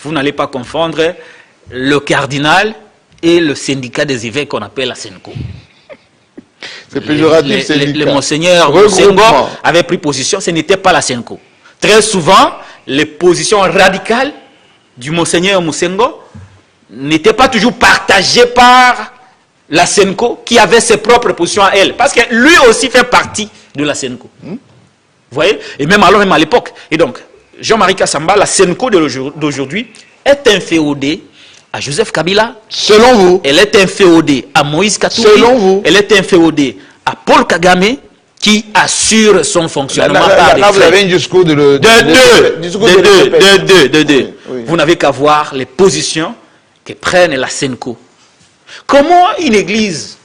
Vous n'allez pas confondre le cardinal et le syndicat des évêques qu'on appelle la SENCO. C'est péjoratif, le monseigneur Moussengo avait pris position, ce n'était pas la SENCO. Très souvent, les positions radicales du monseigneur Moussengo n'étaient pas toujours partagées par la SENCO qui avait ses propres positions à elle. Parce que lui aussi fait partie de la SENCO. Vous voyez? Et même alors, même à l'époque. Et donc, Jean-Marie Kassamba, la SENCO d'aujourd'hui, est inféodée à Joseph Kabila. Selon vous. Elle est inféodée à Moïse Katumbi. Selon vous. Elle est inféodée à Paul Kagame qui assure son fonctionnement par des vous avez un discours de deux. Vous n'avez qu'à voir les positions que prennent la SENCO. Comment une église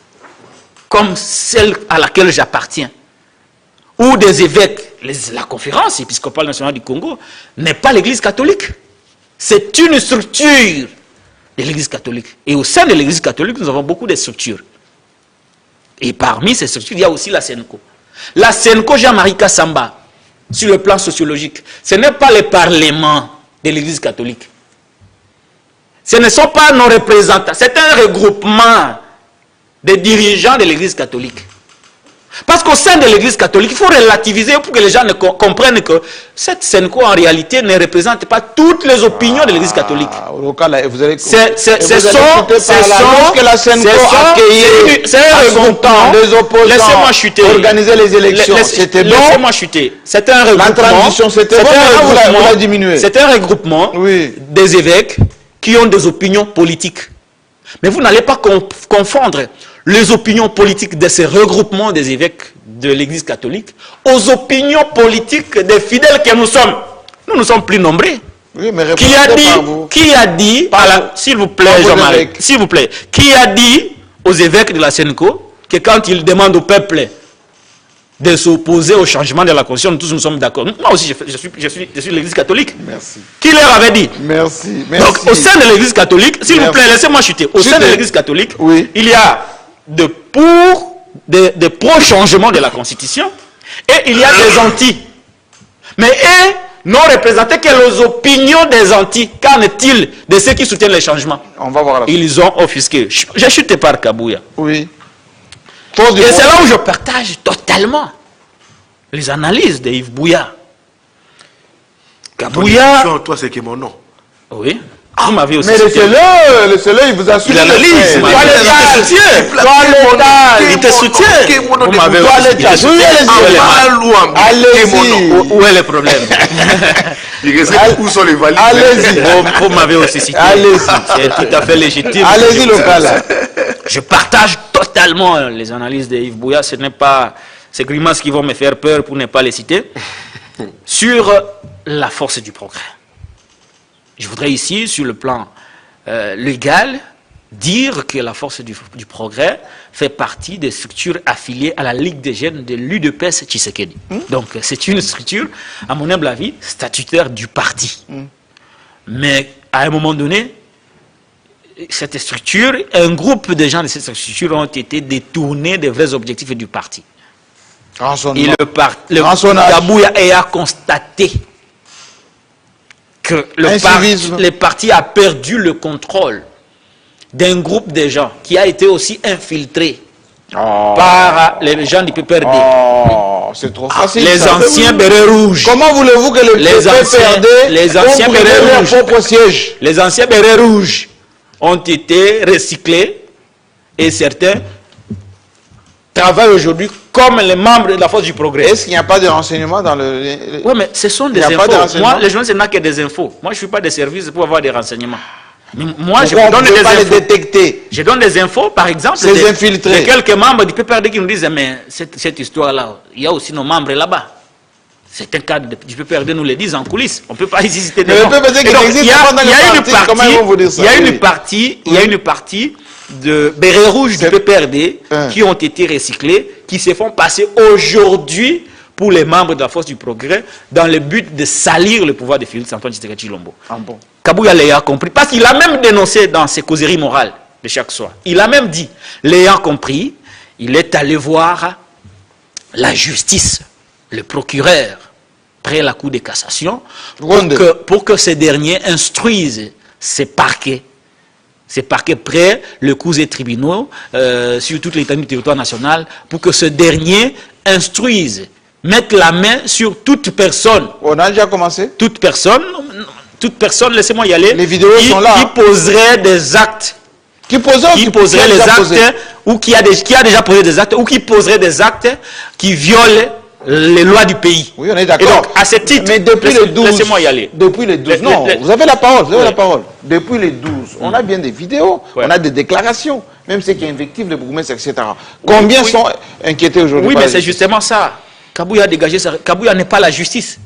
comme celle à laquelle j'appartiens, ou des évêques, la conférence épiscopale nationale du Congo, n'est pas l'église catholique. C'est une structure de l'église catholique. Et au sein de l'église catholique, nous avons beaucoup de structures. Et parmi ces structures, il y a aussi la SENCO. La SENCO Jean-Marie Kassamba, sur le plan sociologique, ce n'est pas le parlement de l'église catholique. Ce ne sont pas nos représentants. C'est un regroupement des dirigeants de l'église catholique. Parce qu'au sein de l'église catholique, il faut relativiser pour que les gens comprennent que cette SENCO en réalité ne représente pas toutes les opinions de l'église catholique. C'est un regroupement des opposants. Laissez-moi chuter. Organiser les élections, c'était bon. Laissez-moi chuter. C'est un regroupement. La transition, c'était bon. Vous la diminué. C'est un regroupement des évêques qui ont des opinions politiques. Mais vous n'allez pas confondre les opinions politiques de ces regroupements des évêques de l'Église catholique aux opinions politiques des fidèles que nous sommes. Nous, nous sommes plus nombreux. Oui, mais qui a dit, s'il vous plaît, Jean-Marie, s'il vous plaît, qui a dit aux évêques de la SENCO que quand ils demandent au peuple de s'opposer au changement de la Constitution, nous tous nous sommes d'accord. Moi aussi, je suis de l'Église catholique. Merci. Qui leur avait dit? Merci. Donc, au sein de l'Église catholique, s'il vous plaît, laissez-moi chuter. Au sein de l'Église catholique, il y a des pro-changements de la Constitution et il y a des anti. Mais eux n'ont représenté que les opinions des anti. Qu'en est-il de ceux qui soutiennent les changements? On va voir. Ils ont offusqué. J'ai chuté par Kabouya. Oui. Et c'est là où je partage totalement les analyses de Yves Bouya. Kabouya, toi, c'est que mon nom. Oui. Vous m'avez aussi. Mais laissez-le, il vous a suivi. Il analyse. Il te soutient. Vous m'avez aussi. Allez-y. Où est le problème? Où sont les valides? Allez-y. Vous m'avez aussi cité. Allez-y. C'est tout à fait légitime. Allez-y, local. Je partage totalement les analyses de Yves Bouya. Ce n'est pas ces grimaces qui vont me faire peur pour ne pas les citer. Sur la force du progrès. Je voudrais ici, sur le plan légal, dire que la force du progrès fait partie des structures affiliées à la Ligue des jeunes de l'UDPS Tshisekedi. Donc c'est une structure, à mon humble avis, statutaire du parti. Mais à un moment donné, cette structure, un groupe de gens de cette structure ont été détournés des vrais objectifs du parti. Et le Kabouya a constaté que le parti a perdu le contrôle d'un groupe de gens qui a été aussi infiltré par les gens du PPRD. C'est trop facile. Les anciens bérets rouges. Comment voulez-vous que le PPRD les anciens bérets rouges ont été recyclés et certains travaillent aujourd'hui comme les membres de la force du progrès. Est-ce qu'il n'y a pas de renseignements dans le... Oui, mais ce sont des infos. Moi, les journalistes n'ont que des infos. Moi, je ne suis pas des services pour avoir des renseignements. Mais moi, je donne des infos. Les détecter. Je donne des infos, par exemple, de quelques membres du PPRD qui nous disent, mais cette histoire-là, il y a aussi nos membres là-bas. C'est un cadre du PPRD, nous le disent en coulisses. On ne peut pas y citer des noms. Il y a une partie de bérets rouges du PPRD qui ont été recyclés, qui se font passer aujourd'hui pour les membres de la force du progrès dans le but de salir le pouvoir de Félix Antoine Tshisekedi Tshilombo. Kabouya l'a compris, parce qu'il a même dénoncé dans ses causeries morales de chaque soir. Il a même dit, l'ayant compris, il est allé voir la justice, le procureur près la Cour de cassation Rwanda. pour que ces derniers instruisent ces parquets près le cours et tribunaux sur toute l'étendue du territoire national pour que ce dernier instruise, mette la main sur toute personne. On a déjà commencé. Toute personne, laissez-moi y aller. Les vidéos sont là. Qui poserait des actes. Qui poserait les actes, ou qui a déjà posé des actes, ou qui poserait des actes qui violent les lois du pays. Oui, on est Et d'accord. donc, à ce titre, mais depuis le 12, laissez-moi y aller. Depuis les 12, non, vous avez la parole, vous avez Oui. la parole. Depuis les 12, on a bien des vidéos, Ouais. on a des déclarations, même ceux qui invectivent le bourgmestre, etc. Combien Oui. sont inquiétés aujourd'hui Oui, par mais la c'est justice? justement ça. Kabouya a dégagé ça. Kabouya n'est pas la justice.